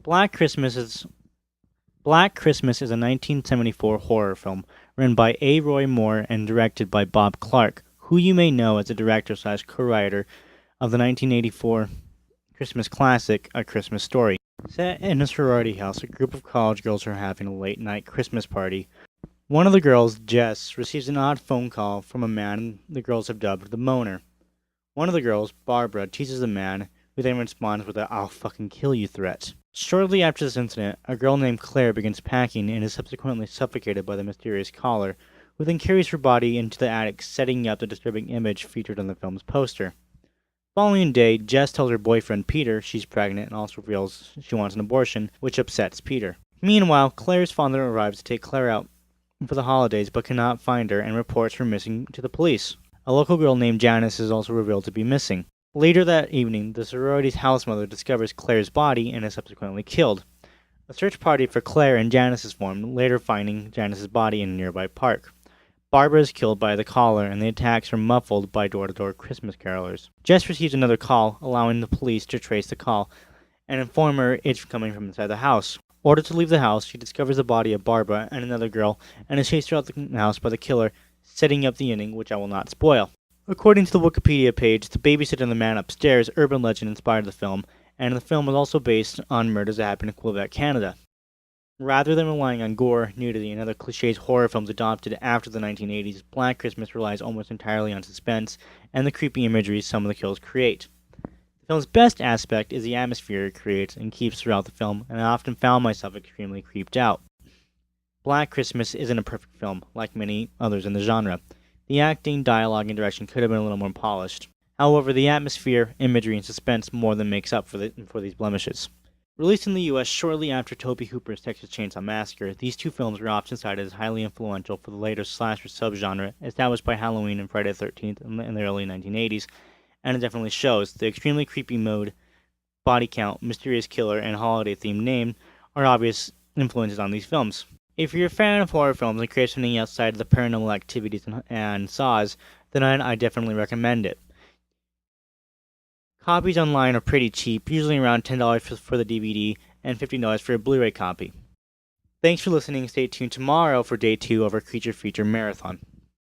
Black Christmas is Black Christmas is a 1974 horror film written by A. Roy Moore and directed by Bob Clark, who you may know as the director/co-writer of the 1984 Christmas classic, A Christmas Story. Set in a sorority house, a group of college girls are having a late-night Christmas party. One of the girls, Jess, receives an odd phone call from a man the girls have dubbed the Moaner. One of the girls, Barbara, teases the man, who then responds with a "I'll fucking kill you" threat. Shortly after this incident, a girl named Claire begins packing and is subsequently suffocated by the mysterious caller, who then carries her body into the attic, setting up the disturbing image featured on the film's poster. Following day, Jess tells her boyfriend Peter she's pregnant and also reveals she wants an abortion, which upsets Peter. Meanwhile, Claire's father arrives to take Claire out for the holidays but cannot find her and reports her missing to the police. A local girl named Janice is also revealed to be missing. Later that evening, the sorority's house mother discovers Claire's body and is subsequently killed. A search party for Claire and Janice is formed, later finding Janice's body in a nearby park. Barbara is killed by the caller, and the attacks are muffled by door-to-door Christmas carolers. Jess receives another call, allowing the police to trace the call and inform her it's coming from inside the house. Ordered to leave the house, she discovers the body of Barbara and another girl and is chased throughout the house by the killer, setting up the ending, which I will not spoil. According to the Wikipedia page, the babysitter and the man upstairs urban legend inspired the film, and the film was also based on murders that happened in Quebec, Canada. Rather than relying on gore, nudity, and other cliches horror films adopted after the 1980s, Black Christmas relies almost entirely on suspense and the creepy imagery some of the kills create. The film's best aspect is the atmosphere it creates and keeps throughout the film, and I often found myself extremely creeped out. Black Christmas isn't a perfect film, like many others in the genre. The acting, dialogue, and direction could have been a little more polished. However, the atmosphere, imagery, and suspense more than makes up for these blemishes. Released in the US shortly after Tobe Hooper's Texas Chainsaw Massacre, these two films were often cited as highly influential for the later slasher subgenre established by Halloween and Friday the 13th in the early 1980s, and it definitely shows. The extremely creepy mode, body count, mysterious killer, and holiday-themed name are obvious influences on these films. If you're a fan of horror films and crave something outside of the paranormal activities and saws, then I definitely recommend it. Copies online are pretty cheap, usually around $10 for the DVD and $15 for a Blu-ray copy. Thanks for listening. Stay tuned tomorrow for day 2 of our Creature Feature Marathon.